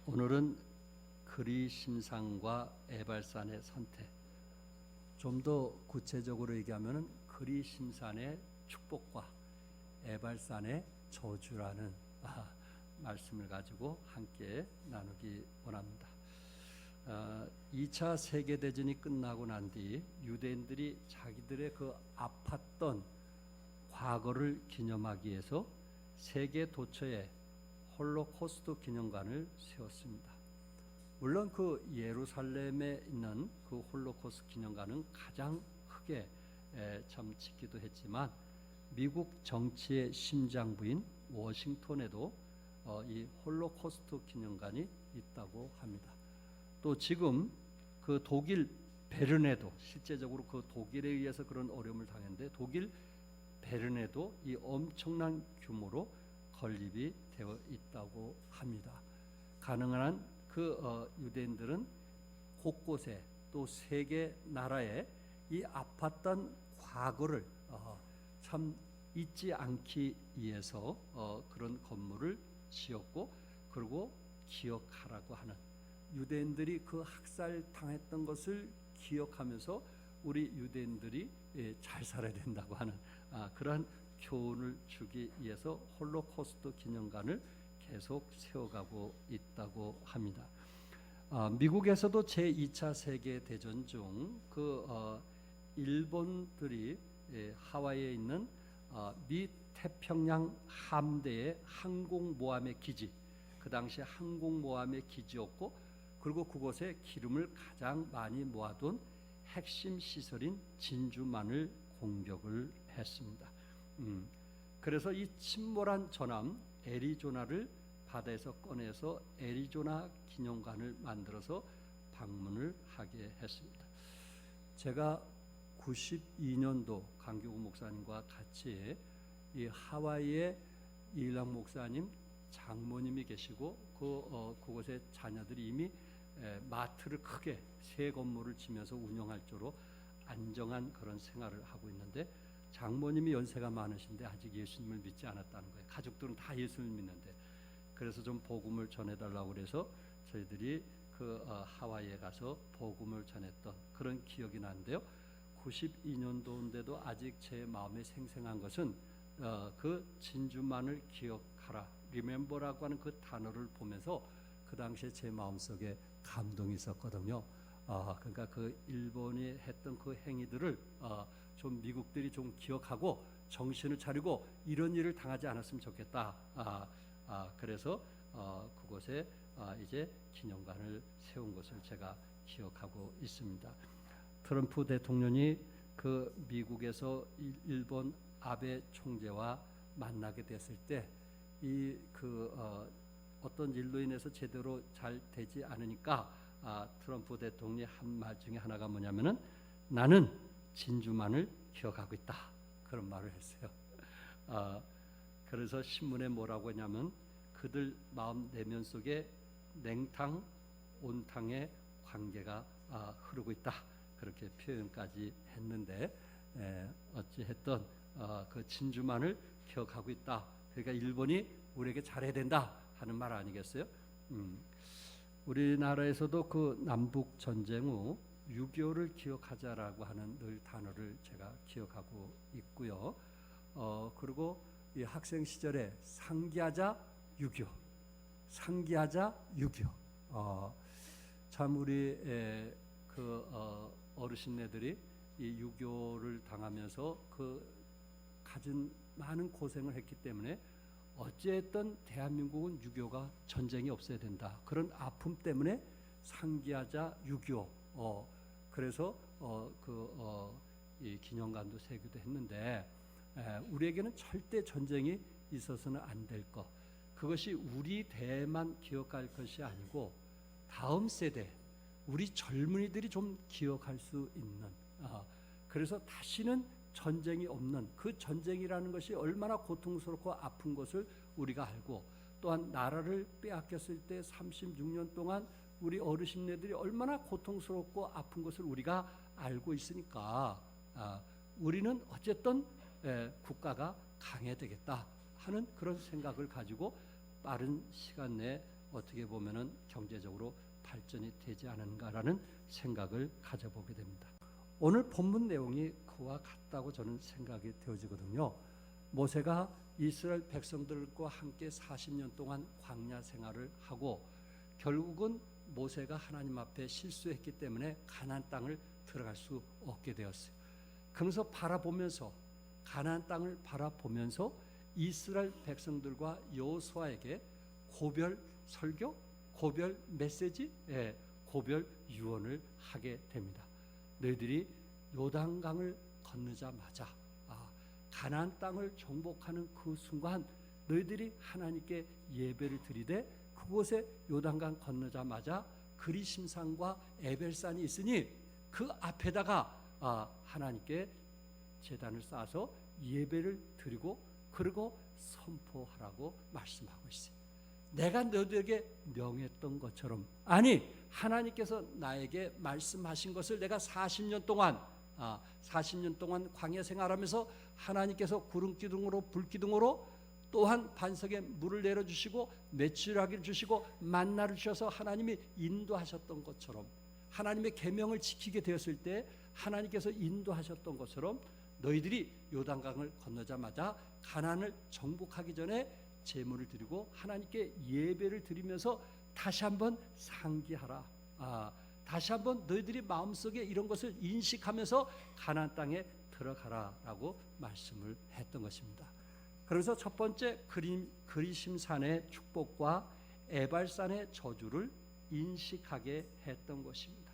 오늘은 그리심산과 에발산의 선택, 좀 더 구체적으로 얘기하면 그리심산의 축복과 에발산의 저주라는 말씀을 가지고 함께 나누기 원합니다. 2차 세계대전이 끝나고 난 뒤 유대인들이 자기들의 그 아팠던 과거를 기념하기 위해서 세계 도처에 홀로코스트 기념관을 세웠습니다. 물론 그 예루살렘에 있는 그 홀로코스트 기념관은 가장 크게 참 짓기도 했지만 미국 정치의 심장부인 워싱턴에도 이 홀로코스트 기념관이 있다고 합니다. 또 지금 그 독일 베른에도 실제적으로 그 독일에 의해서 그런 어려움을 당했는데 독일 베른에도 이 엄청난 규모로 건립이 되어 있다고 합니다. 가능한 한 그 유대인들은 곳곳에 또 세계 나라에 이 아팠던 과거를 참 잊지 않기 위해서 그런 건물을 지었고, 그리고 기억하라고 하는, 유대인들이 그 학살당했던 것을 기억하면서 우리 유대인들이 잘 살아야 된다고 하는 그러한 교훈을 주기 위해서 홀로코스트 기념관을 계속 세워가고 있다고 합니다. 미국에서도 제2차 세계대전 중 그 일본들이 하와이에 있는 미 태평양 함대의 항공모함의 기지, 그 당시 항공모함의 기지였고, 그리고 그곳에 기름을 가장 많이 모아둔 핵심 시설인 진주만을 공격을 했습니다. 그래서 이 침몰한 전함 애리조나를 바다에서 꺼내서 애리조나 기념관을 만들어서 방문을 하게 했습니다. 제가 92년도 강교구 목사님과 같이 이 하와이에 이일락 목사님 장모님이 계시고 그곳에 자녀들이 이미 마트를 크게 새 건물을 지면서 운영할 줄로 안정한 그런 생활을 하고 있는데, 장모님이 연세가 많으신데 아직 예수님을 믿지 않았다는 거예요. 가족들은 다 예수를 믿는데, 그래서 좀 복음을 전해달라고 그래서 저희들이 그 하와이에 가서 복음을 전했던 그런 기억이 나는데요. 92년도인데도 아직 제 마음에 생생한 것은 그 진주만을 기억하라, 리멤버라고 하는 그 단어를 보면서 그 당시에 제 마음속에 감동이 있었거든요. 그러니까 그 일본이 했던 그 행위들을 좀 미국들이 좀 기억하고 정신을 차리고 이런 일을 당하지 않았으면 좋겠다. 그래서 그곳에 이제 기념관을 세운 것을 제가 기억하고 있습니다. 트럼프 대통령이 그 미국에서 일본 아베 총재와 만나게 됐을 때 이 어떤 일로 인해서 제대로 잘 되지 않으니까 트럼프 대통령이 한 말 중에 하나가 뭐냐면은 나는 진주만을 기억하고 있다, 그런 말을 했어요. 그래서 신문에 뭐라고 했냐면 그들 마음 내면 속에 냉탕 온탕의 관계가 흐르고 있다, 그렇게 표현까지 했는데, 어찌했든 그 진주만을 기억하고 있다. 그러니까 일본이 우리에게 잘해야 된다 하는 말 아니겠어요? 우리나라에서도 그 남북 전쟁 후 6.25를 기억하자라고 하는 늘 단어를 제가 기억하고 있고요. 그리고 이 학생 시절에 상기하자 6.25, 상기하자 6.25. 참 우리 어르신네들이 이 6.25를 당하면서 그 가진 많은 고생을 했기 때문에 어찌했든 대한민국은 6.25가 전쟁이 없어야 된다, 그런 아픔 때문에 상기하자 6.25. 그래서 이 기념관도 세기도 했는데, 우리에게는 절대 전쟁이 있어서는 안 될 것, 그것이 우리 대만 기억할 것이 아니고 다음 세대, 우리 젊은이들이 좀 기억할 수 있는, 그래서 다시는 전쟁이 없는, 그 전쟁이라는 것이 얼마나 고통스럽고 아픈 것을 우리가 알고, 또한 나라를 빼앗겼을 때 36년 동안 우리 어르신네들이 얼마나 고통스럽고 아픈 것을 우리가 알고 있으니까 우리는 어쨌든 국가가 강해야 되겠다 하는 그런 생각을 가지고 빠른 시간 내에 어떻게 보면은 경제적으로 발전이 되지 않은가라는 생각을 가져보게 됩니다. 오늘 본문 내용이 그와 같다고 저는 생각이 되어지거든요. 모세가 이스라엘 백성들과 함께 40년 동안 광야 생활을 하고 결국은 모세가 하나님 앞에 실수했기 때문에 가나안 땅을 들어갈 수 없게 되었어요. 그러면서 바라보면서 가나안 땅을 바라보면서 이스라엘 백성들과 여호수아에게 고별 설교, 고별 메시지, 고별 유언을 하게 됩니다. 너희들이 요단강을 건너자마자 가나안 땅을 정복하는 그 순간 너희들이 하나님께 예배를 드리되 그곳에 요단강 건너자마자 그리심산과 에벨산이 있으니 그 앞에다가 하나님께 제단을 쌓아서 예배를 드리고 그리고 선포하라고 말씀하고 있어요. 내가 너희들에게 명했던 것처럼, 아니 하나님께서 나에게 말씀하신 것을 내가 40년 동안 광야 생활하면서 하나님께서 구름 기둥으로 불 기둥으로 또한 반석에 물을 내려주시고 메추라기를 주시고 만나를 주셔서 하나님이 인도하셨던 것처럼, 하나님의 계명을 지키게 되었을 때 하나님께서 인도하셨던 것처럼 너희들이 요단강을 건너자마자 가나안을 정복하기 전에 제물을 드리고 하나님께 예배를 드리면서 다시 한번 상기하라. 다시 한번 너희들이 마음속에 이런 것을 인식하면서 가나안 땅에 들어가라라고 말씀을 했던 것입니다. 그래서 첫 번째 그리심산의 축복과 에발산의 저주를 인식하게 했던 것입니다.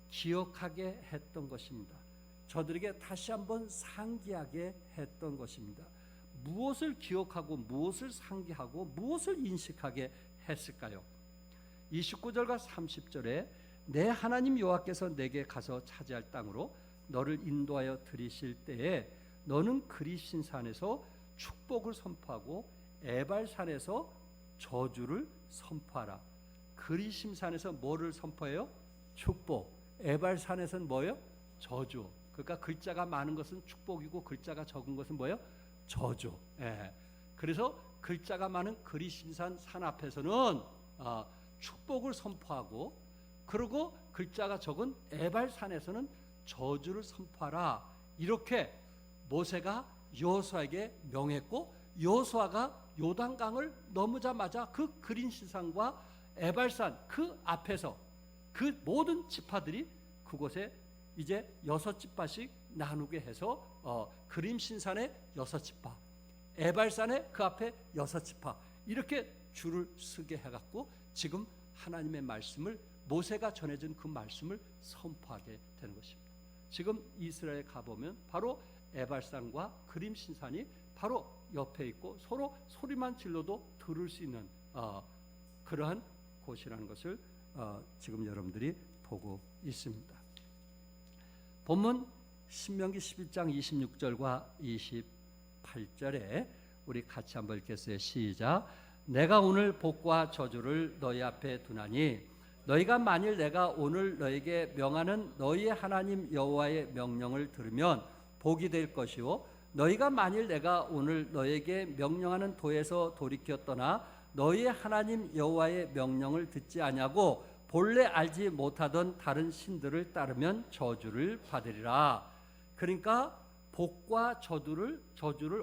기억하게 했던 것입니다. 저들에게 다시 한번 상기하게 했던 것입니다. 무엇을 기억하고 무엇을 상기하고 무엇을 인식하게 했을까요? 29절과 30절에 내 하나님 여호와께서 내게 가서 차지할 땅으로 너를 인도하여 들이실 때에 너는 그리심산에서 축복을 선포하고 에발산에서 저주를 선포하라. 그리심산에서 뭐를 선포해요? 축복. 에발산에서는 뭐예요? 저주. 그러니까 글자가 많은 것은 축복이고 글자가 적은 것은 뭐예요? 저주. 그래서 글자가 많은 그리심산 산 앞에서는 축복을 선포하고, 그리고 글자가 적은 에발산에서는 저주를 선포하라. 이렇게 모세가 여호수아에게 명했고, 여호수아가 요단강을 넘으자마자 그 그리심산과 에발산 그 앞에서 그 모든 지파들이 그곳에 이제 6지파씩 나누게 해서 그리심산에 6지파, 에발산에 그 앞에 6지파 이렇게 줄을 서게 해갖고 지금 하나님의 말씀을, 모세가 전해준 그 말씀을 선포하게 되는 것입니다. 지금 이스라엘에 가보면 바로 에발산과 그리심산이 바로 옆에 있고 서로 소리만 질러도 들을 수 있는 그러한 곳이라는 것을 지금 여러분들이 보고 있습니다. 본문 신명기 11장 26절과 28절에 우리 같이 한번 읽겠어요. 시작. 내가 오늘 복과 저주를 너희 앞에 두나니 너희가 만일 내가 오늘 너희에게 명하는 너희 하나님 여호와의 명령을 들으면 복이 될 것이요, 너희가 만일 내가 오늘 너희에게 명령하는 도에서 돌이켜 떠나 너희 하나님 여호와의 명령을 듣지 아니하고 본래 알지 못하던 다른 신들을 따르면 저주를 받으리라. 그러니까 복과 저주를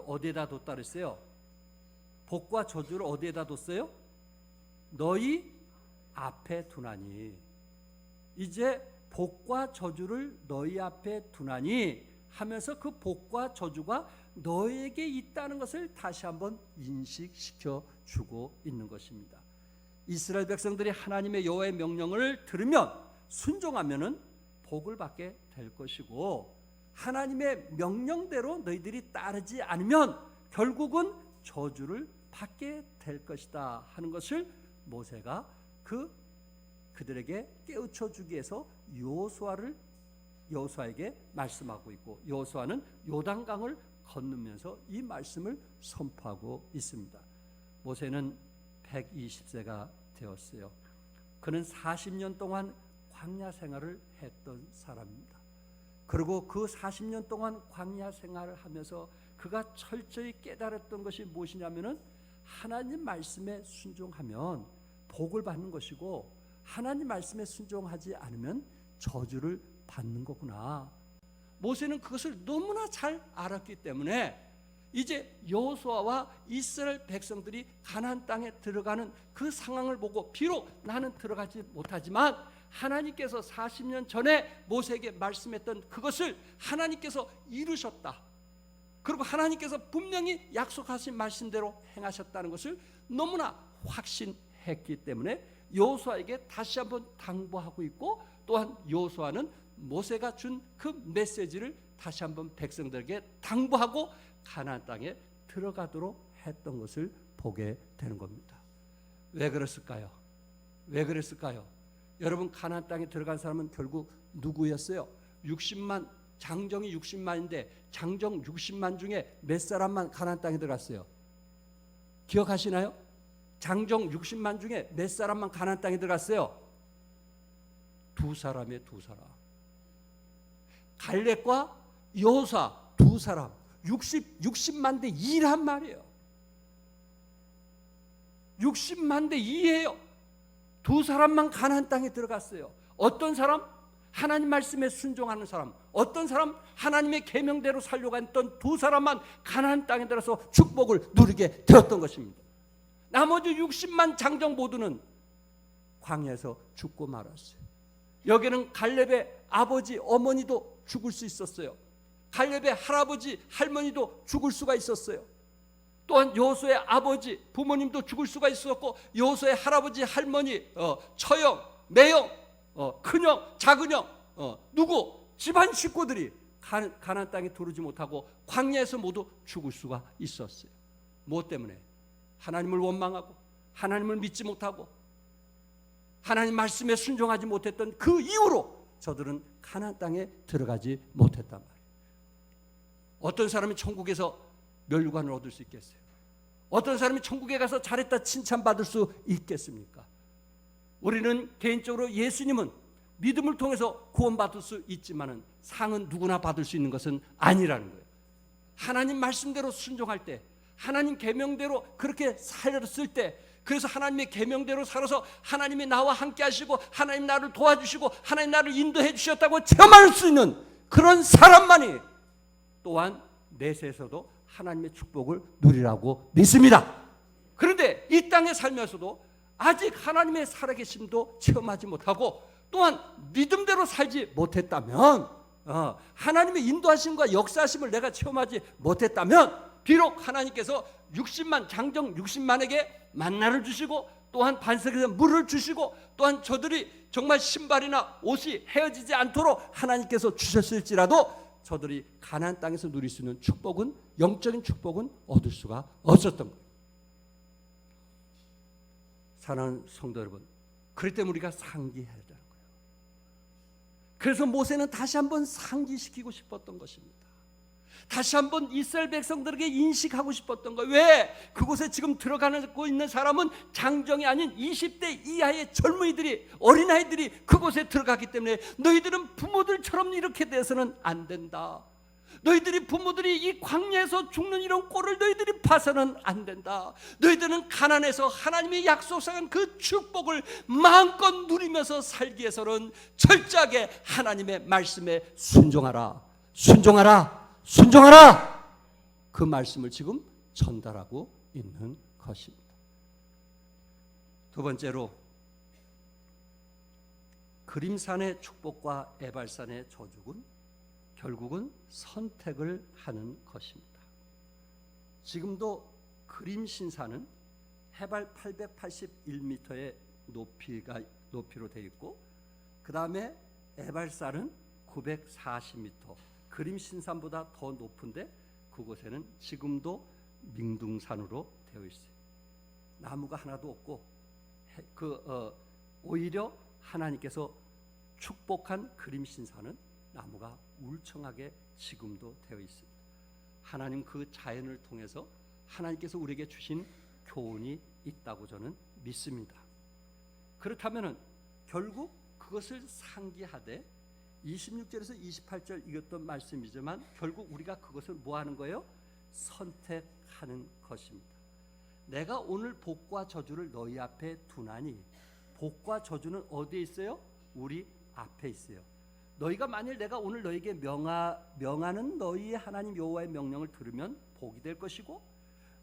어디에다 뒀다 그랬어요? 복과 저주를 어디에다 뒀어요? 너희 앞에 두나니. 이제 복과 저주를 너희 앞에 두나니 하면서 그 복과 저주가 너에게 있다는 것을 다시 한번 인식시켜 주고 있는 것입니다. 이스라엘 백성들이 하나님의 여호와의 명령을 들으면 순종하면은 복을 받게 될 것이고, 하나님의 명령대로 너희들이 따르지 않으면 결국은 저주를 받게 될 것이다 하는 것을 모세가 그들에게 깨우쳐 주기 위해서 여호수아에게 말씀하고 있고, 여호수아는 요단강을 건너면서 이 말씀을 선포하고 있습니다. 모세는 120세가 되었어요. 그는 40년 동안 광야 생활을 했던 사람입니다. 그리고 그 40년 동안 광야 생활을 하면서 그가 철저히 깨달았던 것이 무엇이냐면은 하나님 말씀에 순종하면 복을 받는 것이고 하나님 말씀에 순종하지 않으면 저주를 받는 거구나. 모세는 그것을 너무나 잘 알았기 때문에 이제 여호수아와 이스라엘 백성들이 가나안 땅에 들어가는 그 상황을 보고 비록 나는 들어가지 못하지만 하나님께서 40년 전에 모세에게 말씀했던 그것을 하나님께서 이루셨다. 그리고 하나님께서 분명히 약속하신 말씀대로 행하셨다는 것을 너무나 확신했기 때문에 여호수아에게 다시 한번 당부하고 있고, 또한 여호수아는 모세가 준 그 메시지를 다시 한번 백성들에게 당부하고 가나안 땅에 들어가도록 했던 것을 보게 되는 겁니다. 왜 그랬을까요? 왜 그랬을까요? 여러분, 가나안 땅에 들어간 사람은 결국 누구였어요? 60만, 장정이 60만인데 장정 60만 중에 몇 사람만 가나안 땅에 들어갔어요? 기억하시나요? 장정 60만 중에 몇 사람만 가나안 땅에 들어갔어요? 두 사람이에요. 두 사람. 갈렙과 여호수아 두 사람. 60만 대 2란 말이에요. 60만 대 2예요. 두 사람만 가나안 땅에 들어갔어요. 어떤 사람? 하나님 말씀에 순종하는 사람. 어떤 사람? 하나님의 계명대로 살려고 했던 두 사람만 가나안 땅에 들어서 축복을 누리게 되었던 것입니다. 나머지 60만 장정 모두는 광야에서 죽고 말았어요. 여기는 갈렙의 아버지, 어머니도 죽을 수 있었어요. 갈렙의 할아버지, 할머니도 죽을 수가 있었어요. 또한 여호수아의 아버지, 부모님도 죽을 수가 있었고, 여호수아의 할아버지, 할머니, 처형, 매형, 큰형, 작은형, 누구 집안 식구들이 가나안 땅에 들어오지 못하고 광야에서 모두 죽을 수가 있었어요. 무엇 때문에? 하나님을 원망하고 하나님을 믿지 못하고 하나님 말씀에 순종하지 못했던 그 이유로 저들은 가나안 땅에 들어가지 못했단 말이에요. 어떤 사람이 천국에서 멸류관을 얻을 수 있겠어요? 어떤 사람이 천국에 가서 잘했다 칭찬받을 수 있겠습니까? 우리는 개인적으로 예수님은 믿음을 통해서 구원받을 수 있지만은 상은 누구나 받을 수 있는 것은 아니라는 거예요. 하나님 말씀대로 순종할 때, 하나님 계명대로 그렇게 살았을 때, 그래서 하나님의 계명대로 살아서 하나님이 나와 함께 하시고 하나님 나를 도와주시고 하나님 나를 인도해 주셨다고 체험할 수 있는 그런 사람만이 또한 내세에서도 하나님의 축복을 누리라고 믿습니다. 그런데 이 땅에 살면서도 아직 하나님의 살아계심도 체험하지 못하고 또한 믿음대로 살지 못했다면, 하나님의 인도하심과 역사하심을 내가 체험하지 못했다면, 비록 하나님께서 60만, 장정 60만에게 만나를 주시고 또한 반석에서 물을 주시고 또한 저들이 정말 신발이나 옷이 헤어지지 않도록 하나님께서 주셨을지라도 저들이 가나안 땅에서 누릴 수 있는 축복은, 영적인 축복은 얻을 수가 없었던 거예요. 사랑하는 성도 여러분, 그럴 때 우리가 상기해야 되는 거예요. 그래서 모세는 다시 한번 상기시키고 싶었던 것입니다. 다시 한번 이스라엘 백성들에게 인식하고 싶었던 거예요. 왜? 그곳에 지금 들어가고 있는 사람은 장정이 아닌 20대 이하의 젊은이들이, 어린아이들이 그곳에 들어가기 때문에 너희들은 부모들처럼 이렇게 돼서는 안 된다. 너희들이 부모들이 이 광야에서 죽는 이런 꼴을 너희들이 봐서는 안 된다. 너희들은 가나안에서 하나님의 약속한 그 축복을 마음껏 누리면서 살기 위해서는 철저하게 하나님의 말씀에 순종하라. 순종하라. 순종하라. 그 말씀을 지금 전달하고 있는 것입니다. 두 번째로, 그림산의 축복과 에발산의 저주는 결국은 선택을 하는 것입니다. 지금도 그림신산은 해발 881m의 높이로 되어 있고, 그 다음에 에발산은 940m, 그림신산보다 더 높은데 그곳에는 지금도 민둥산으로 되어 있어요. 나무가 하나도 없고 오히려 하나님께서 축복한 그림신산은 나무가 울창하게 지금도 되어 있습니다. 하나님 그 자연을 통해서 하나님께서 우리에게 주신 교훈이 있다고 저는 믿습니다. 그렇다면 결국 그것을 상기하되 26절에서 28절 읽었던 말씀이지만 결국 우리가 그것을 뭐 하는 거예요? 선택하는 것입니다. 내가 오늘 복과 저주를 너희 앞에 두나니. 복과 저주는 어디에 있어요? 우리 앞에 있어요. 너희가 만일 내가 오늘 너희에게 명하는 너희의 하나님 여호와의 명령을 들으면 복이 될 것이고,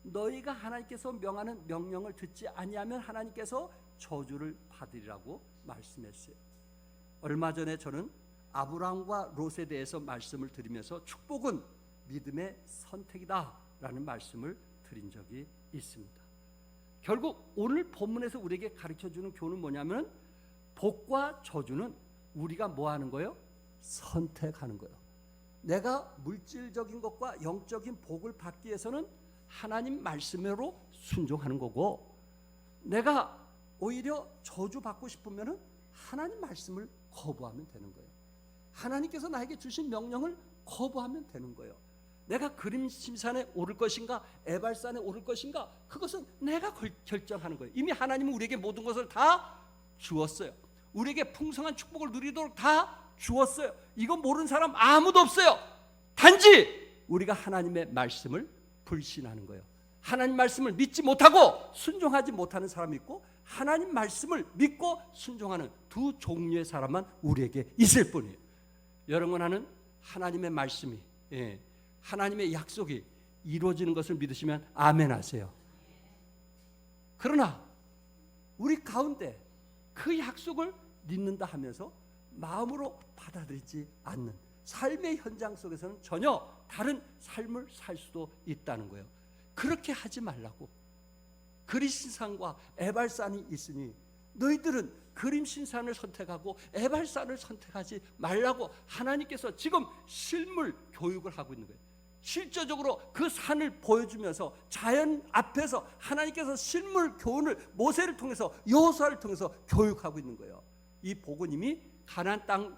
너희가 하나님께서 명하는 명령을 듣지 아니하면 하나님께서 저주를 받으리라고 말씀했어요. 얼마 전에 저는 아브라함과 롯에 대해서 말씀을 드리면서 축복은 믿음의 선택이다라는 말씀을 드린 적이 있습니다. 결국 오늘 본문에서 우리에게 가르쳐주는 교훈은 뭐냐면, 복과 저주는 우리가 뭐 하는 거예요? 선택하는 거예요. 내가 물질적인 것과 영적인 복을 받기 위해서는 하나님 말씀으로 순종하는 거고, 내가 오히려 저주 받고 싶으면 하나님 말씀을 거부하면 되는 거예요. 하나님께서 나에게 주신 명령을 거부하면 되는 거예요. 내가 그림심산에 오를 것인가 에발산에 오를 것인가, 그것은 내가 결정하는 거예요. 이미 하나님은 우리에게 모든 것을 다 주었어요. 우리에게 풍성한 축복을 누리도록 다 주었어요. 이건 모르는 사람 아무도 없어요. 단지 우리가 하나님의 말씀을 불신하는 거예요. 하나님 말씀을 믿지 못하고 순종하지 못하는 사람이 있고, 하나님 말씀을 믿고 순종하는 두 종류의 사람만 우리에게 있을 뿐이에요. 여러분, 하는 하나님의 말씀이, 하나님의 약속이 이루어지는 것을 믿으시면 아멘 하세요. 그러나 우리 가운데 그 약속을 믿는다 하면서 마음으로 받아들이지 않는 삶의 현장 속에서는 전혀 다른 삶을 살 수도 있다는 거예요. 그렇게 하지 말라고. 그리신산과 에발산이 있으니 너희들은 그림신산을 선택하고 에발산을 선택하지 말라고 하나님께서 지금 실물 교육을 하고 있는 거예요. 실제적으로 그 산을 보여주면서 자연 앞에서 하나님께서 실물 교훈을 모세를 통해서, 여호수아를 통해서 교육하고 있는 거예요. 이 복은 이미 가나안 땅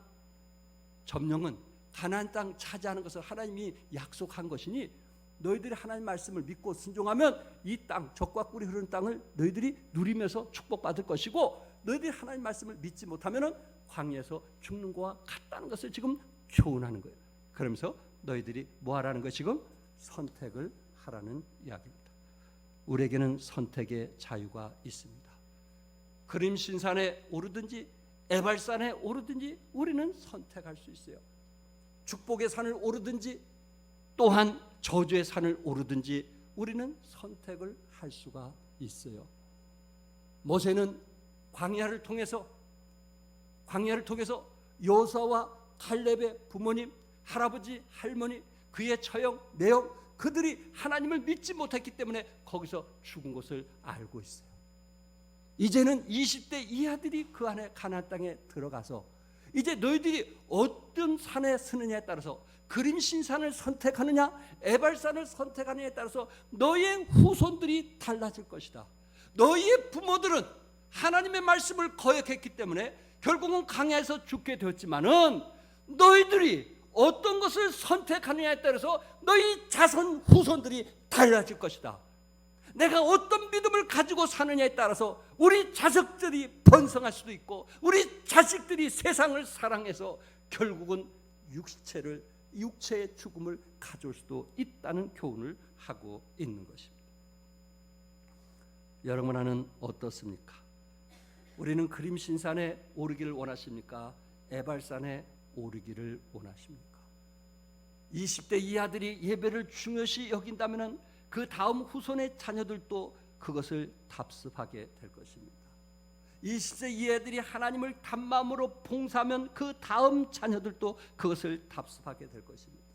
점령은, 가나안 땅 차지하는 것을 하나님이 약속한 것이니, 너희들이 하나님 말씀을 믿고 순종하면 이 땅, 젖과 꿀이 흐르는 땅을 너희들이 누리면서 축복받을 것이고, 너희들이 하나님 말씀을 믿지 못하면 광야에서 죽는 것과 같다는 것을 지금 교훈하는 거예요. 그러면서 너희들이 뭐 하라는 거예요? 지금 선택을 하라는 이야기입니다. 우리에게는 선택의 자유가 있습니다. 그림신산에 오르든지 에발산에 오르든지 우리는 선택할 수 있어요. 축복의 산을 오르든지 또한 저주의 산을 오르든지 우리는 선택을 할 수가 있어요. 모세는 광야를 통해서 여호수아와 칼렙의 부모님, 할아버지, 할머니, 그의 처형, 매형, 그들이 하나님을 믿지 못했기 때문에 거기서 죽은 것을 알고 있어요. 이제는 20대 이하들이 그 안에 가나안 땅에 들어가서 이제 너희들이 어떤 산에 서느냐에 따라서, 그림신산을 선택하느냐 에발산을 선택하느냐에 따라서 너희의 후손들이 달라질 것이다. 너희의 부모들은 하나님의 말씀을 거역했기 때문에 결국은 광야에서 죽게 되었지만은, 너희들이 어떤 것을 선택하느냐에 따라서 너희 자손 후손들이 달라질 것이다. 내가 어떤 믿음을 가지고 사느냐에 따라서 우리 자식들이 번성할 수도 있고, 우리 자식들이 세상을 사랑해서 결국은 육체의 죽음을 가져올 수도 있다는 교훈을 하고 있는 것입니다. 여러분은 어떻습니까? 우리는 그림신산에 오르기를 원하십니까? 에발산에 오르기를 원하십니까? 20대 이하들이 예배를 중요시 여긴다면 그 다음 후손의 자녀들도 그것을 답습하게 될 것입니다. 20세 이하들이 하나님을 단마음으로 봉사하면 그 다음 자녀들도 그것을 답습하게 될 것입니다.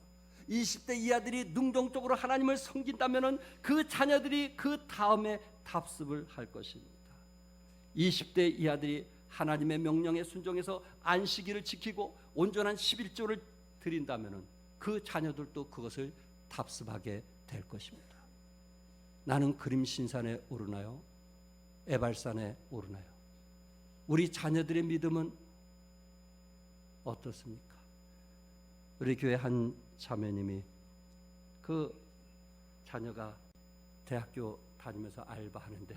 20대 이하들이 능동적으로 하나님을 섬긴다면 그 자녀들이 그 다음에 답습을 할 것입니다. 20대 이하들이 하나님의 명령에 순종해서 안식일을 지키고 온전한 11조를 드린다면 그 자녀들도 그것을 답습하게 될 것입니다. 나는 그림신산에 오르나요? 에발산에 오르나요? 우리 자녀들의 믿음은 어떻습니까? 우리 교회 한 자매님이 그 자녀가 대학교 다니면서 알바하는데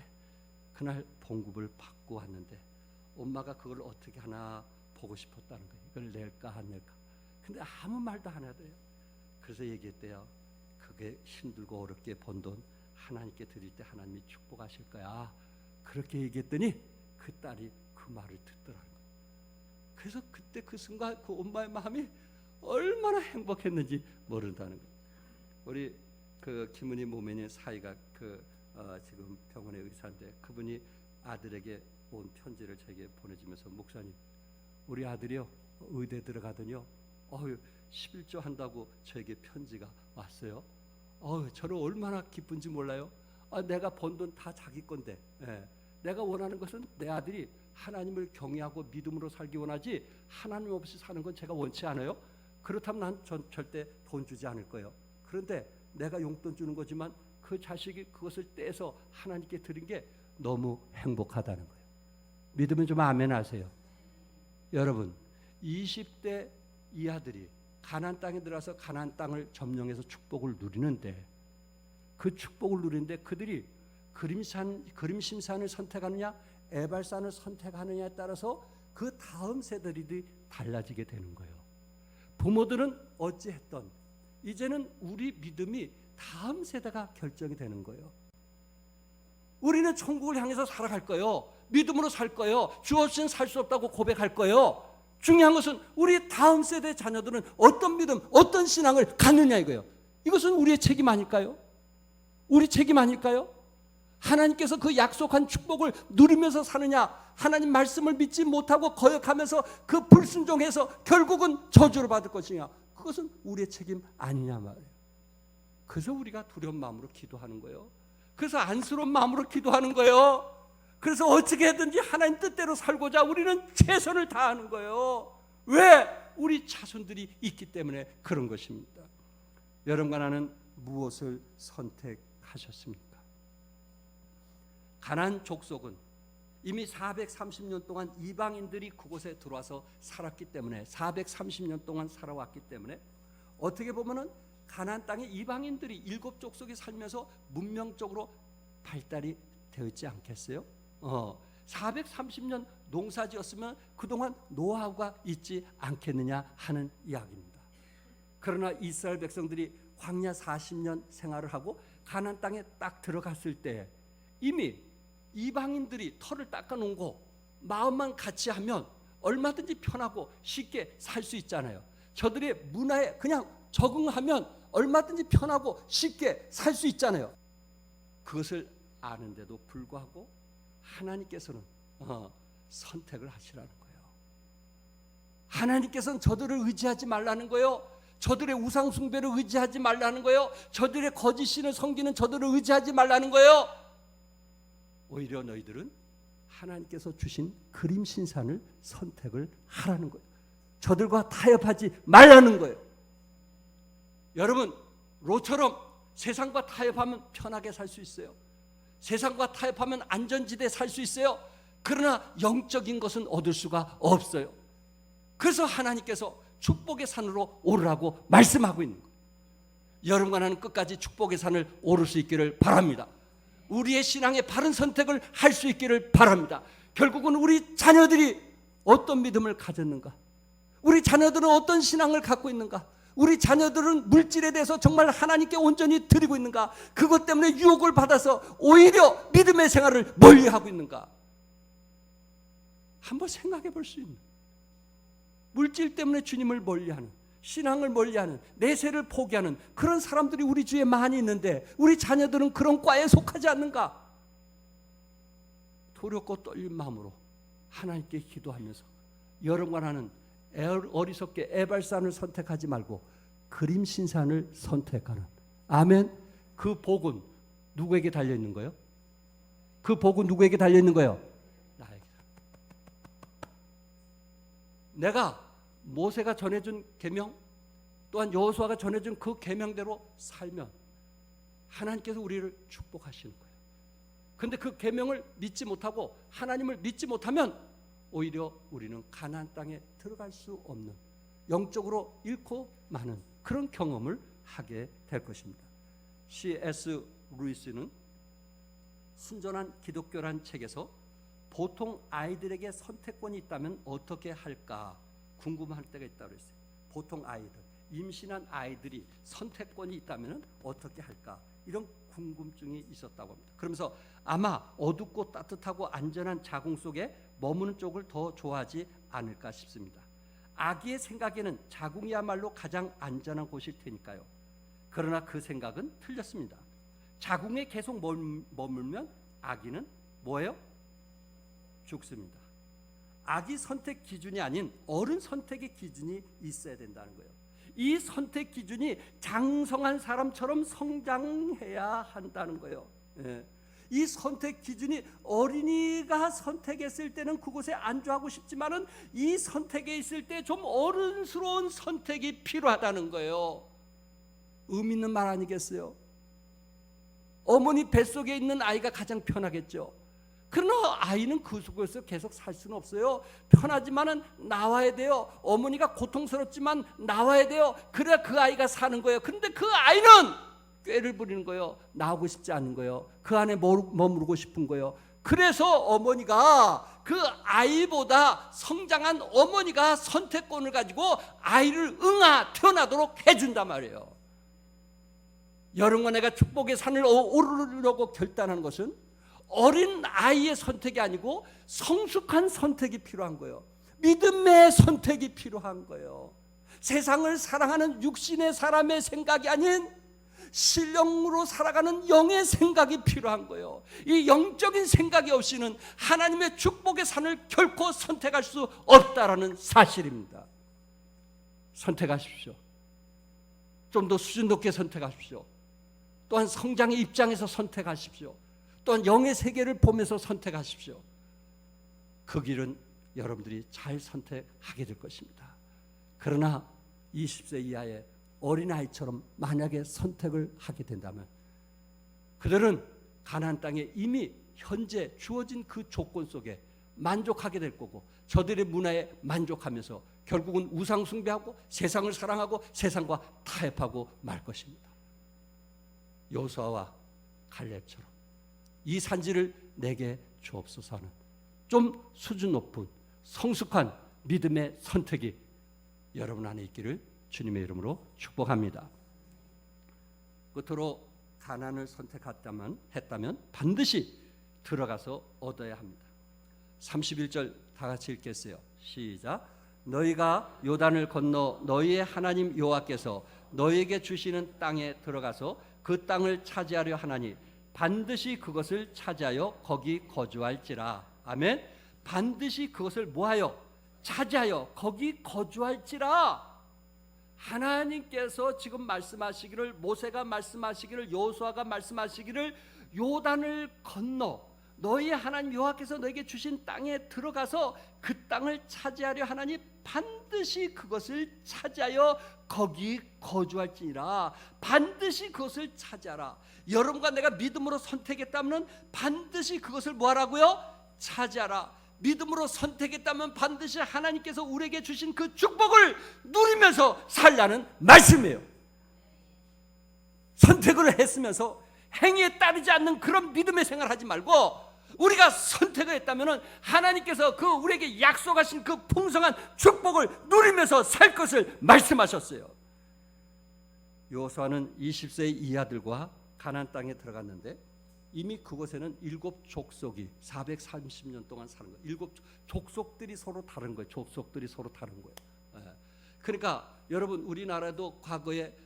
그날 봉급을 받고 왔는데 엄마가 그걸 어떻게 하나 보고 싶었다는 거예요. 이걸 낼까 안 낼까. 근데 아무 말도 안 하대요. 그래서 얘기했대요. 그게 힘들고 어렵게 번 돈 하나님께 드릴 때 하나님이 축복하실 거야. 그렇게 얘기했더니 그 딸이 그 말을 듣더라는 거예요. 그래서 그때 그 순간 그 엄마의 마음이 얼마나 행복했는지 모른다는 거예요. 우리 그 김은희 모매니 사이가 지금 병원의 의사인데 그분이 아들에게 온 편지를 제게 보내주면서 목사님, 우리 아들이요 의대 들어가더니요 11조 한다고 저에게 편지가 왔어요. 저는 얼마나 기쁜지 몰라요. 내가 번 돈 다 자기 건데 내가 원하는 것은 내 아들이 하나님을 경외하고 믿음으로 살기 원하지 하나님 없이 사는 건 제가 원치 않아요. 그렇다면 난 절대 돈 주지 않을 거예요. 그런데 내가 용돈 주는 거지만 그 자식이 그것을 떼서 하나님께 드린 게 너무 행복하다는 거예요. 믿으면 좀 아멘 하세요. 여러분 20대 이 아들이 가나안 땅에 들어가서 가나안 땅을 점령해서 축복을 누리는데 그 축복을 누리는데 그들이 그림심산을 선택하느냐 에발산을 선택하느냐에 따라서 그 다음 세대들이 달라지게 되는 거예요. 부모들은 어찌했던 이제는 우리 믿음이 다음 세대가 결정이 되는 거예요. 우리는 천국을 향해서 살아갈 거예요. 믿음으로 살 거예요. 주 없이는 살 수 없다고 고백할 거예요. 중요한 것은 우리 다음 세대 자녀들은 어떤 믿음, 어떤 신앙을 갖느냐 이거예요. 이것은 우리의 책임 아닐까요? 우리 책임 아닐까요? 하나님께서 그 약속한 축복을 누리면서 사느냐, 하나님 말씀을 믿지 못하고 거역하면서 그 불순종해서 결국은 저주를 받을 것이냐, 그것은 우리의 책임 아니냐 말이에요. 그래서 우리가 두려운 마음으로 기도하는 거예요. 그래서 안쓰러운 마음으로 기도하는 거예요. 그래서 어떻게 해든지 하나님 뜻대로 살고자 우리는 최선을 다하는 거예요. 왜? 우리 자손들이 있기 때문에 그런 것입니다. 여러분과 나는 무엇을 선택하셨습니까? 가나안 족속은 이미 430년 동안 이방인들이 그곳에 들어와서 살았기 때문에 430년 동안 살아왔기 때문에 어떻게 보면은 가나안 땅에 이방인들이 7족속이 살면서 문명적으로 발달이 되어 있지 않겠어요? 430년 농사지었으면 그동안 노하우가 있지 않겠느냐 하는 이야기입니다. 그러나 이스라엘 백성들이 광야 40년 생활을 하고 가나안 땅에 딱 들어갔을 때 이미 이방인들이 털을 닦아놓고 마음만 같이 하면 얼마든지 편하고 쉽게 살 수 있잖아요. 저들의 문화에 그냥 적응하면 얼마든지 편하고 쉽게 살 수 있잖아요. 그것을 아는데도 불구하고 하나님께서는 선택을 하시라는 거예요. 하나님께서는 저들을 의지하지 말라는 거예요. 저들의 우상 숭배를 의지하지 말라는 거예요. 저들의 거짓 신을 섬기는 저들을 의지하지 말라는 거예요. 오히려 너희들은 하나님께서 주신 그림 신산을 선택을 하라는 거예요. 저들과 타협하지 말라는 거예요. 여러분, 롯처럼 세상과 타협하면 편하게 살 수 있어요. 세상과 타협하면 안전지대에 살 수 있어요. 그러나 영적인 것은 얻을 수가 없어요. 그래서 하나님께서 축복의 산으로 오르라고 말씀하고 있는 거예요. 여러분과 나는 끝까지 축복의 산을 오를 수 있기를 바랍니다. 우리의 신앙의 바른 선택을 할 수 있기를 바랍니다. 결국은 우리 자녀들이 어떤 믿음을 가졌는가? 우리 자녀들은 어떤 신앙을 갖고 있는가? 우리 자녀들은 물질에 대해서 정말 하나님께 온전히 드리고 있는가? 그것 때문에 유혹을 받아서 오히려 믿음의 생활을 멀리하고 있는가? 한번 생각해 볼 수 있는, 물질 때문에 주님을 멀리하는, 신앙을 멀리하는, 내세를 포기하는 그런 사람들이 우리 주위에 많이 있는데 우리 자녀들은 그런 과에 속하지 않는가? 두렵고 떨린 마음으로 하나님께 기도하면서 여러분과 나는 어리석게 에발산을 선택하지 말고 그림신산을 선택하는, 아멘. 그 복은 누구에게 달려있는 거예요? 그 복은 누구에게 달려있는 거예요? 나에게. 내가 모세가 전해준 계명, 또한 여호수아가 전해준 그 계명대로 살면 하나님께서 우리를 축복하시는 거예요. 그런데 그 계명을 믿지 못하고 하나님을 믿지 못하면 오히려 우리는 가나안 땅에 들어갈 수 없는, 영적으로 잃고 마는 그런 경험을 하게 될 것입니다. C.S. 루이스는 순전한 기독교란 책에서 보통 아이들에게 선택권이 있다면 어떻게 할까 궁금할 때가 있다고 했어요. 보통 아이들, 임신한 아이들이 선택권이 있다면 어떻게 할까? 이런 궁금증이 있었다고 합니다. 그러면서 아마 어둡고 따뜻하고 안전한 자궁 속에 머무는 쪽을 더 좋아하지 않을까 싶습니다. 아기의 생각에는 자궁이야말로 가장 안전한 곳일 테니까요. 그러나 그 생각은 틀렸습니다. 자궁에 계속 머물면 아기는 뭐예요? 죽습니다. 아기 선택 기준이 아닌 어른 선택의 기준이 있어야 된다는 거예요. 이 선택 기준이 장성한 사람처럼 성장해야 한다는 거예요. 이 선택 기준이 어린이가 선택했을 때는 그곳에 안주하고 싶지만은 이 선택에 있을 때 좀 어른스러운 선택이 필요하다는 거예요. 의미 있는 말 아니겠어요? 어머니 뱃속에 있는 아이가 가장 편하겠죠. 그러나 아이는 그 속에서 계속 살 수는 없어요. 편하지만은 나와야 돼요. 어머니가 고통스럽지만 나와야 돼요. 그래야 그 아이가 사는 거예요. 그런데 그 아이는 꾀를 부리는 거예요. 나오고 싶지 않은 거예요. 그 안에 머무르고 싶은 거예요. 그래서 어머니가 그 아이보다 성장한 어머니가 선택권을 가지고 아이를 태어나도록 해준단 말이에요. 여러분과 내가 축복의 산을 오르려고 결단하는 것은 어린 아이의 선택이 아니고 성숙한 선택이 필요한 거예요. 믿음의 선택이 필요한 거예요. 세상을 사랑하는 육신의 사람의 생각이 아닌 신령으로 살아가는 영의 생각이 필요한 거예요. 이 영적인 생각이 없이는 하나님의 축복의 산을 결코 선택할 수 없다라는 사실입니다. 선택하십시오. 좀 더 수준 높게 선택하십시오. 또한 성장의 입장에서 선택하십시오. 또한 영의 세계를 보면서 선택하십시오. 그 길은 여러분들이 잘 선택하게 될 것입니다. 그러나 20세 이하의 어린아이처럼 만약에 선택을 하게 된다면 그들은 가나안 땅에 이미 현재 주어진 그 조건 속에 만족하게 될 거고 저들의 문화에 만족하면서 결국은 우상 숭배하고 세상을 사랑하고 세상과 타협하고 말 것입니다. 여호수아와 갈렙처럼 이 산지를 내게 주옵소서 하는 좀 수준 높은 성숙한 믿음의 선택이 여러분 안에 있기를 주님의 이름으로 축복합니다. 끝으로 가나안을 선택했다면 반드시 들어가서 얻어야 합니다. 31절 다 같이 읽겠어요. 시작. 너희가 요단을 건너 너희의 하나님 여호와께서 너희에게 주시는 땅에 들어가서 그 땅을 차지하려 하나니 반드시 그것을 차지하여 거기 거주할지라. 아멘. 반드시 그것을 뭐하여? 차지하여 거기 거주할지라. 하나님께서 지금 말씀하시기를, 모세가 말씀하시기를, 여호수아가 말씀하시기를 요단을 건너 너희 하나님 여호와께서 너에게 주신 땅에 들어가서 그 땅을 차지하려 하나니 반드시 그것을 차지하여 거기 거주할지니라. 반드시 그것을 차지하라. 여러분과 내가 믿음으로 선택했다면 반드시 그것을 뭐하라고요? 차지하라. 믿음으로 선택했다면 반드시 하나님께서 우리에게 주신 그 축복을 누리면서 살라는 말씀이에요. 선택을 했으면서 행위에 따르지 않는 그런 믿음의 생활을 하지 말고 우리가 선택을 했다면 하나님께서 그 우리에게 약속하신 그 풍성한 축복을 누리면서 살 것을 말씀하셨어요. 여호수아는 20세 이하들과 가나안 땅에 들어갔는데 이미 그곳에는 7 족속이 430년 동안 사는 거예요. 7 족속들이 서로 다른 거예요. 족속들이 서로 다른 거예요. 그러니까 여러분 우리나라도 과거에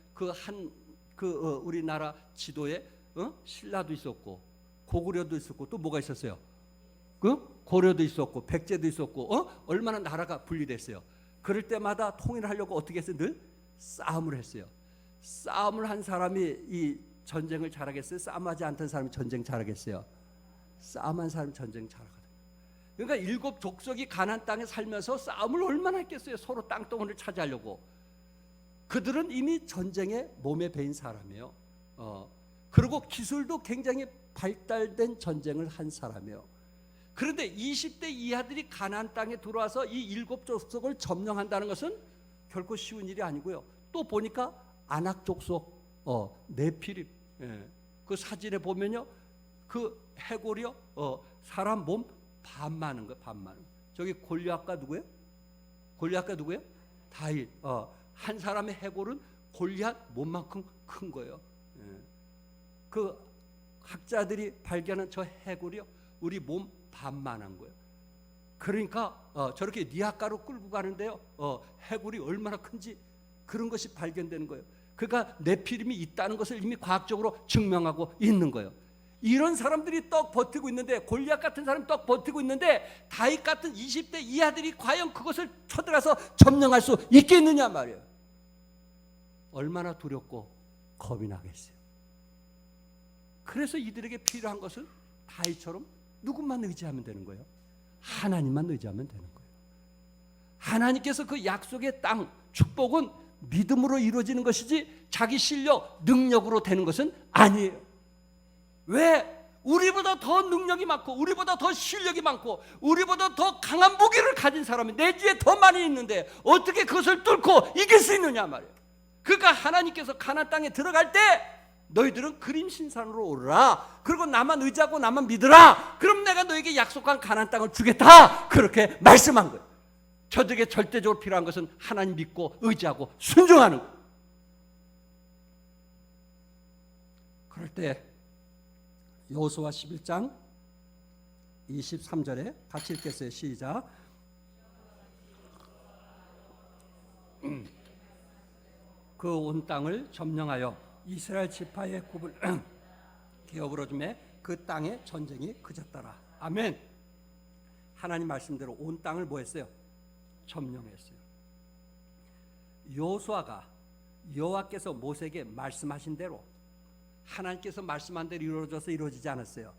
우리나라 지도에 신라도 있었고 고구려도 있었고 또 뭐가 있었어요? 고려도 있었고 백제도 있었고 얼마나 나라가 분리됐어요. 그럴 때마다 통일을 하려고 어떻게 했어요? 늘 싸움을 했어요. 싸움을 한 사람이 이 전쟁을 잘하겠어요? 싸움하지 않던 사람이 전쟁 잘하겠어요? 싸움한 사람이 전쟁 잘하거든요. 그러니까 7 족속이 가나안 땅에 살면서 싸움을 얼마나 했겠어요? 서로 땅덩어리를 차지하려고. 그들은 이미 전쟁에 몸에 배인 사람이에요. 그리고 기술도 굉장히 발달된 전쟁을 한 사람이에요. 그런데 20대 이하들이 가나안 땅에 들어와서 이 7 족속을 점령한다는 것은 결코 쉬운 일이 아니고요. 또 보니까 아낙 족속 네피림, 그 사진에 보면요, 그 해골이요, 사람 몸 반만한 거예요. 반만. 저기 골리앗과 누구예요? 골리앗과 누구예요? 다윗. 한 사람의 해골은 골리앗 몸만큼 큰 거예요. 그 학자들이 발견한 저 해골이요, 우리 몸 반만한 거예요. 그러니까 저렇게 니아가로 끌고 가는데요, 해골이 얼마나 큰지 그런 것이 발견되는 거예요. 그러니까 네피림이 있다는 것을 이미 과학적으로 증명하고 있는 거예요. 이런 사람들이 떡 버티고 있는데, 골리앗 같은 사람이 떡 버티고 있는데, 다윗 같은 20대 이하들이 과연 그것을 쳐들어가서 점령할 수 있겠느냐 말이에요. 얼마나 두렵고 겁이 나겠어요. 그래서 이들에게 필요한 것은 다윗처럼 누구만 의지하면 되는 거예요? 하나님만 의지하면 되는 거예요. 하나님께서 그 약속의 땅, 축복은 믿음으로 이루어지는 것이지 자기 실력, 능력으로 되는 것은 아니에요. 왜? 우리보다 더 능력이 많고, 우리보다 더 실력이 많고, 우리보다 더 강한 무기를 가진 사람이 내 뒤에 더 많이 있는데 어떻게 그것을 뚫고 이길 수 있느냐 말이에요. 그러니까 하나님께서 가나안 땅에 들어갈 때 너희들은 그림 신산으로 오르라, 그리고 나만 의지하고 나만 믿으라, 그럼 내가 너에게 약속한 가나안 땅을 주겠다, 그렇게 말씀한 거예요. 저들에게 절대적으로 필요한 것은 하나님 믿고 의지하고 순종하는 거예요. 그럴 때 여호수아 11장 23절에 같이 읽겠어요. 시작. 그 온 땅을 점령하여 이스라엘 지파의 굽을 기업으로 주매 그 땅에 전쟁이 그쳤더라. 아멘. 하나님 말씀대로 온 땅을 뭐 했어요? 점령했어요. 여호수아가 여호와께서 모세에게 말씀하신 대로, 하나님께서 말씀한 대로 이루어져서 이루어지지 않았어요.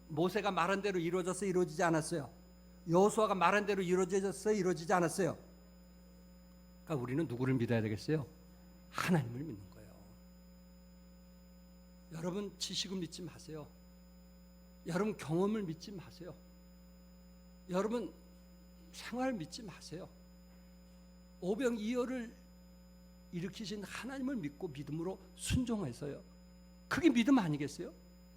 모세가 말한 대로 이루어져서 이루어지지 않았어요. 여호수아가 말한 대로 이루어져서 이루어지지 않았어요. 그러니까 우리는 누구를 믿어야 되겠어요? 하나님을 믿는 거예요. 여러분 지식을 믿지 마세요. 여러분 경험을 믿지 마세요. 여러분 생활을 믿지 마세요. 오병이어를 일으키신 하나님을 믿고 믿음으로 순종해서요. 그게 믿음 아니겠어요?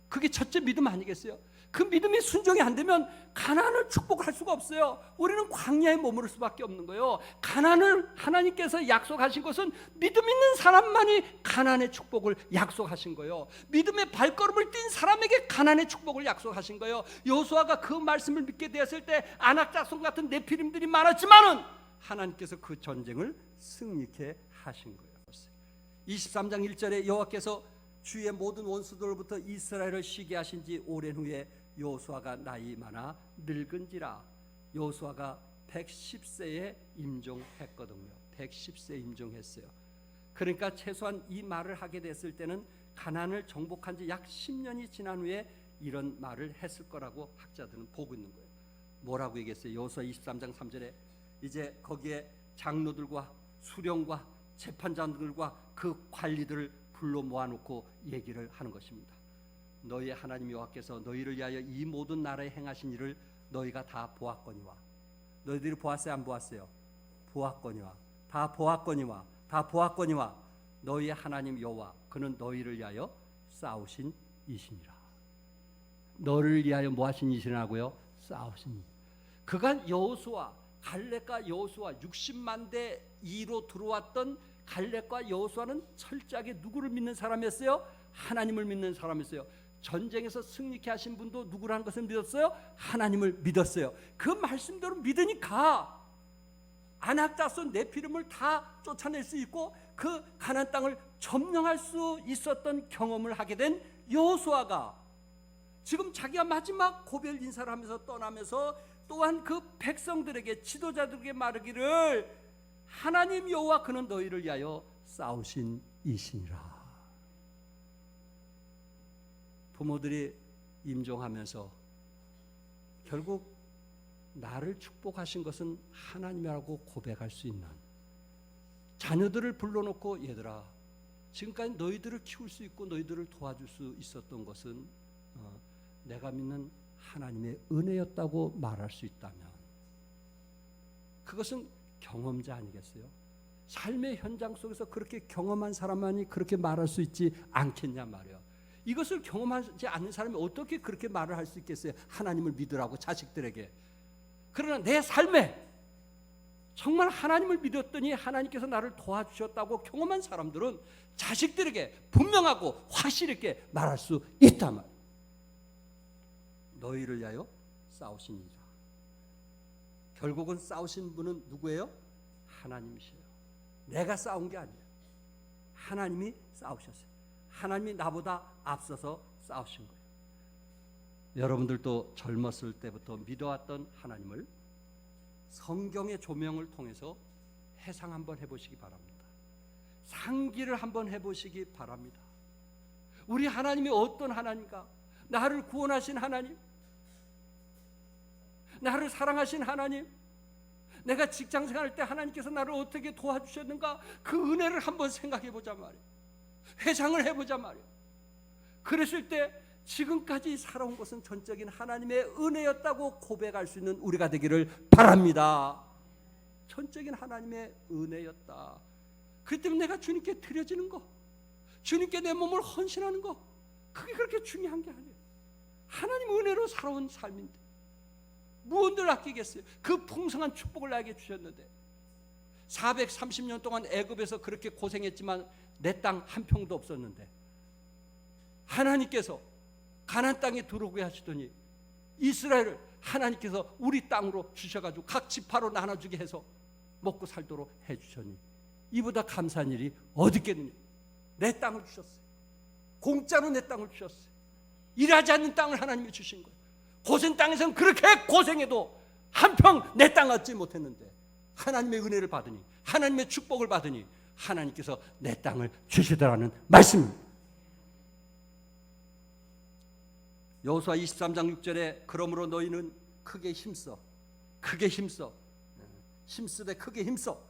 그게 첫째 믿음 아니겠어요? 그 믿음이 순종이 안 되면 가나안을 축복할 수가 없어요. 우리는 광야에 머무를 수밖에 없는 거예요. 가나안을 하나님께서 약속하신 것은 믿음 있는 사람만이 가나안의 축복을 약속하신 거예요. 믿음의 발걸음을 띈 사람에게 가나안의 축복을 약속하신 거예요. 여호수아가 그 말씀을 믿게 되었을 때 아낙 자손 같은 네피림들이 많았지만은 하나님께서 그 전쟁을 승리케 하신 거예요. 23장 1절에 여호와께서 주의 모든 원수들로부터 이스라엘을 쉬게 하신 지 오랜 후에 여호수아가 나이 많아 늙은지라. 여호수아가 110세에 임종했거든요. 110세 임종했어요. 그러니까 최소한 이 말을 하게 됐을 때는 가나안을 정복한 지 약 10년이 지난 후에 이런 말을 했을 거라고 학자들은 보고 있는 거예요. 뭐라고 얘기했어요? 여호수아 23장 3절에 이제 거기에 장로들과 수령과 재판장들과 그 관리들을 불러 모아놓고 얘기를 하는 것입니다. 너희의 하나님 여호와께서 너희를 위하여 이 모든 나라에 행하신 일을 너희가 다 보았거니와. 너희들이 보았어요? 안 보았어요? 보았거니와. 다 보았거니와. 다 보았거니와. 너희의 하나님 여호와 그는 너희를 위하여 싸우신 이시니라. 너를 위하여 뭐 하신 이시라고요? 싸우신. 그간 여호수아, 갈렙과 여호수아 60만 대 2로 들어왔던 갈렙과 여호수아는 철저하게 누구를 믿는 사람이었어요? 하나님을 믿는 사람이었어요. 전쟁에서 승리케 하신 분도 누구라는 것을 믿었어요? 하나님을 믿었어요. 그 말씀대로 믿으니까 아낙 자손 네피림을 다 쫓아낼 수 있고 그 가나안 땅을 점령할 수 있었던 경험을 하게 된 여호수아가 지금 자기가 마지막 고별 인사를 하면서 떠나면서 또한 그 백성들에게, 지도자들에게 말하기를 하나님 여호와 그는 너희를 위하여 싸우신 이시니라. 부모들이 임종하면서 결국 나를 축복하신 것은 하나님이라고 고백할 수 있는, 자녀들을 불러놓고 얘들아 지금까지 너희들을 키울 수 있고 너희들을 도와줄 수 있었던 것은 내가 믿는 하나님의 은혜였다고 말할 수 있다면 그것은 경험자 아니겠어요? 삶의 현장 속에서 그렇게 경험한 사람만이 그렇게 말할 수 있지 않겠냐 말이에요. 이것을 경험하지 않는 사람이 어떻게 그렇게 말을 할 수 있겠어요? 하나님을 믿으라고 자식들에게. 그러나 내 삶에 정말 하나님을 믿었더니 하나님께서 나를 도와주셨다고 경험한 사람들은 자식들에게 분명하고 확실 있게 말할 수 있단 말이에요. 너희를 위하여 싸우시니라. 결국은 싸우신 분은 누구예요? 하나님이세요. 내가 싸운 게 아니에요. 하나님이 싸우셨어요. 하나님이 나보다 앞서서 싸우신 거예요. 여러분들도 젊었을 때부터 믿어왔던 하나님을 성경의 조명을 통해서 회상 한번 해보시기 바랍니다. 상기를 한번 해보시기 바랍니다. 우리 하나님이 어떤 하나님인가? 나를 구원하신 하나님, 나를 사랑하신 하나님, 내가 직장 생활할 때 하나님께서 나를 어떻게 도와주셨는가? 그 은혜를 한번 생각해보자 말이에요. 회상을 해보자 말이에요. 그랬을 때 지금까지 살아온 것은 전적인 하나님의 은혜였다고 고백할 수 있는 우리가 되기를 바랍니다. 전적인 하나님의 은혜였다. 그렇기 때문에 내가 주님께 드려지는 거, 주님께 내 몸을 헌신하는 거, 그게 그렇게 중요한 게 아니에요. 하나님 은혜로 살아온 삶인데 무언들 아끼겠어요? 그 풍성한 축복을 나에게 주셨는데 430년 동안 애굽에서 그렇게 고생했지만 내 땅 한 평도 없었는데 하나님께서 가나안 땅에 들어오게 하시더니 이스라엘을 하나님께서 우리 땅으로 주셔가지고 각 지파로 나눠주게 해서 먹고 살도록 해주셨니, 이보다 감사한 일이 어디 있겠느냐. 내 땅을 주셨어요. 공짜로 내 땅을 주셨어요. 일하지 않는 땅을 하나님이 주신 거예요. 고생 땅에서는 그렇게 고생해도 한 평 내 땅 얻지 못했는데 하나님의 은혜를 받으니, 하나님의 축복을 받으니 하나님께서 내 땅을 주시더라는 말씀입니다. 여호수아 23장 6절에 그러므로 너희는 크게 힘써 힘쓰되 크게 힘써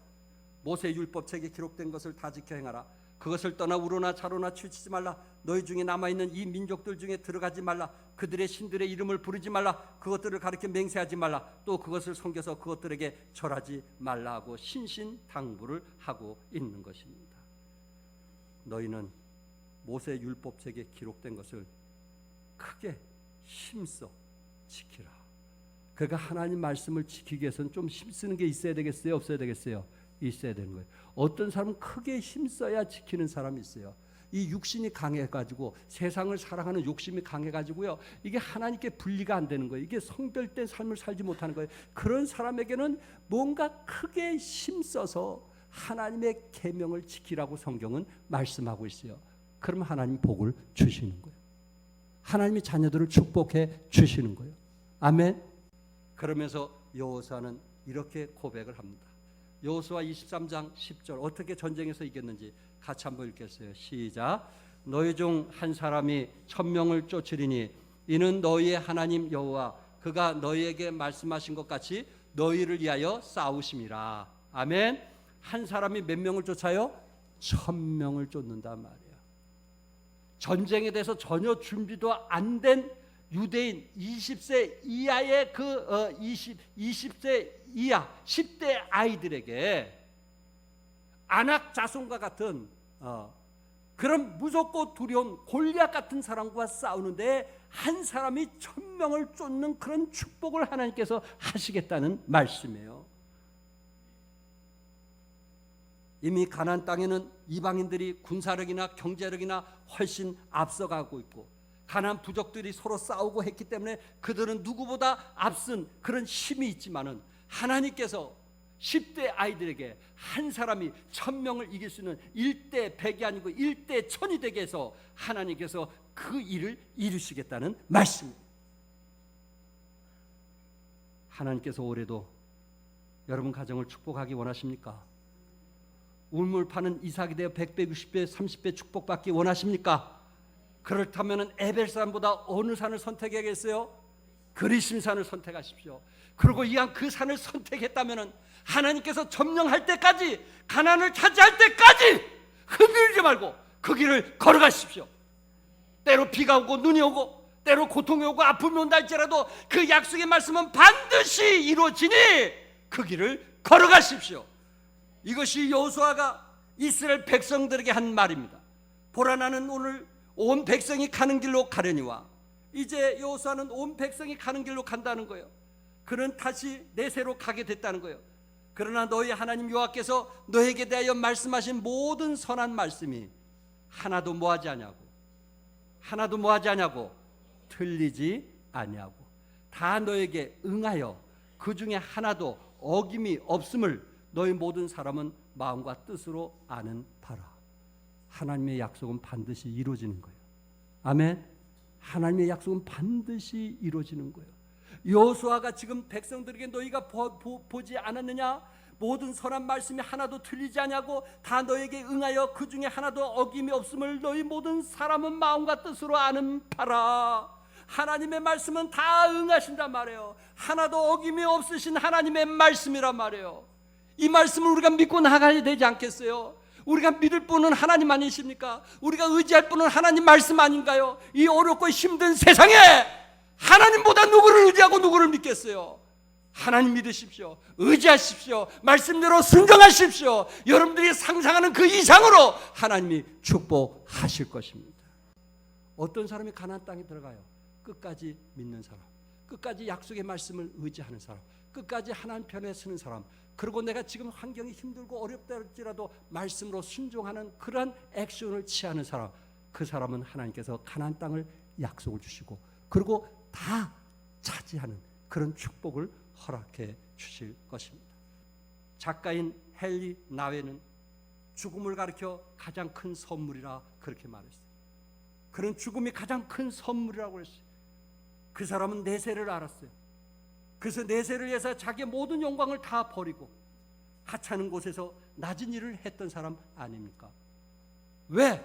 모세 율법책에 기록된 것을 다 지켜 행하라. 그것을 떠나 우로나 좌로나 치우치지 말라. 너희 중에 남아있는 이 민족들 중에 들어가지 말라. 그들의 신들의 이름을 부르지 말라. 그것들을 가리켜 맹세하지 말라. 또 그것을 섬겨서 그것들에게 절하지 말라 하고 신신당부를 하고 있는 것입니다. 너희는 모세 율법책에 기록된 것을 크게 힘써 지키라. 그러니까 하나님 말씀을 지키기 위해서는 좀 힘쓰는 게 있어야 되겠어요? 없어야 되겠어요? 있어야 되는 거예요. 어떤 사람은 크게 힘써야 지키는 사람이 있어요. 이 육신이 강해가지고 세상을 사랑하는 욕심이 강해가지고요, 이게 하나님께 분리가 안 되는 거예요. 이게 성별된 삶을 살지 못하는 거예요. 그런 사람에게는 뭔가 크게 힘써서 하나님의 계명을 지키라고 성경은 말씀하고 있어요. 그러면 하나님 복을 주시는 거예요. 하나님이 자녀들을 축복해 주시는 거예요. 아멘. 그러면서 여호수아는 이렇게 고백을 합니다. 여호수아 23장 10절, 어떻게 전쟁에서 이겼는지 같이 한번 읽겠어요. 시작. 너희 중 한 사람이 1000명을 쫓으리니 이는 너희의 하나님 여호와 그가 너희에게 말씀하신 것 같이 너희를 위하여 싸우심이라. 아멘. 한 사람이 몇 명을 쫓아요? 1000명을 쫓는단 말이에요. 전쟁에 대해서 전혀 준비도 안 된 유대인 20세 이하의 20세 이하 10대 아이들에게 아낙 자손과 같은 그런 무섭고 두려운 골리앗 같은 사람과 싸우는데 한 사람이 1000명을 쫓는 그런 축복을 하나님께서 하시겠다는 말씀이에요. 이미 가나안 땅에는 이방인들이 군사력이나 경제력이나 훨씬 앞서가고 있고 가나안 부족들이 서로 싸우고 했기 때문에 그들은 누구보다 앞선 그런 힘이 있지만은 하나님께서 10대 아이들에게 한 사람이 1000명을 이길 수 있는 1대 100이 아니고 1대 1000이 되게 해서 하나님께서 그 일을 이루시겠다는 말씀입니다. 하나님께서 올해도 여러분 가정을 축복하기 원하십니까? 우물 파는 이삭이 되어 100배, 60배, 30배 축복받기 원하십니까? 그렇다면 에벨 산보다 어느 산을 선택해야겠어요? 그리심 산을 선택하십시오. 그리고 이왕 그 산을 선택했다면 하나님께서 점령할 때까지, 가나안을 차지할 때까지 흔들지 말고 그 길을 걸어가십시오. 때로 비가 오고 눈이 오고 때로 고통이 오고 아픔이 온다 할지라도 그 약속의 말씀은 반드시 이루어지니 그 길을 걸어가십시오. 이것이 여호수아가 이스라엘 백성들에게 한 말입니다. 보라, 나는 오늘 온 백성이 가는 길로 가려니와. 이제 여호수아는 온 백성이 가는 길로 간다는 거예요. 그는 다시 내세로 가게 됐다는 거예요. 그러나 너희 하나님 여호와께서 너에게 대하여 말씀하신 모든 선한 말씀이 하나도 뭐하지 아니하고 틀리지 아니하고 다 너에게 응하여 그 중에 하나도 어김이 없음을 너희 모든 사람은 마음과 뜻으로 아는 바라. 하나님의 약속은 반드시 이루어지는 거예요. 아멘. 하나님의 약속은 반드시 이루어지는 거예요. 여호수아가 지금 백성들에게 너희가 보지 않았느냐? 모든 선한 말씀이 하나도 틀리지 않냐고 다 너에게 응하여 그 중에 하나도 어김이 없음을 너희 모든 사람은 마음과 뜻으로 아는 바라. 하나님의 말씀은 다 응하신단 말이에요. 하나도 어김이 없으신 하나님의 말씀이란 말이에요. 이 말씀을 우리가 믿고 나가야 되지 않겠어요? 우리가 믿을 분은 하나님 아니십니까? 우리가 의지할 분은 하나님 말씀 아닌가요? 이 어렵고 힘든 세상에 하나님보다 누구를 의지하고 누구를 믿겠어요? 하나님 믿으십시오. 의지하십시오. 말씀대로 순종하십시오. 여러분들이 상상하는 그 이상으로 하나님이 축복하실 것입니다. 어떤 사람이 가나안 땅에 들어가요? 끝까지 믿는 사람, 끝까지 약속의 말씀을 의지하는 사람, 끝까지 하나님 편에 서는 사람, 그리고 내가 지금 환경이 힘들고 어렵다 할지라도 말씀으로 순종하는 그런 액션을 취하는 사람, 그 사람은 하나님께서 가나안 땅을 약속을 주시고 그리고 다 차지하는 그런 축복을 허락해 주실 것입니다. 작가인 헨리 나웨는 죽음을 가리켜 가장 큰 선물이라 그렇게 말했어요. 그런 죽음이 가장 큰 선물이라고 했어요. 그 사람은 내세를 알았어요. 그래서 내세를 위해서 자기의 모든 영광을 다 버리고 하찮은 곳에서 낮은 일을 했던 사람 아닙니까? 왜?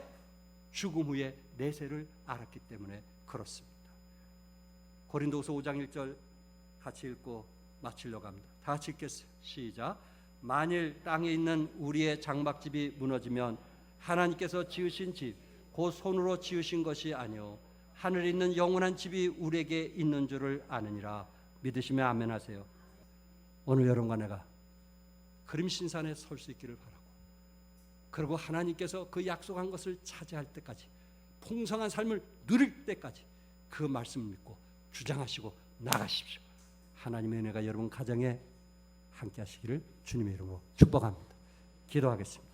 죽음 후에 내세를 알았기 때문에 그렇습니다. 고린도후서 5장 1절 같이 읽고 마치려고 합니다. 다 같이 읽겠어요. 시작. 만일 땅에 있는 우리의 장막집이 무너지면 하나님께서 지으신 집 곧 손으로 지으신 것이 아니요 하늘에 있는 영원한 집이 우리에게 있는 줄을 아느니라. 믿으시면 아멘 하세요. 오늘 여러분과 내가 그림신산에 설 수 있기를 바라고, 그리고 하나님께서 그 약속한 것을 차지할 때까지, 풍성한 삶을 누릴 때까지 그 말씀을 믿고 주장하시고 나가십시오. 하나님의 은혜가 여러분 가정에 함께 하시기를 주님의 이름으로 축복합니다. 기도하겠습니다.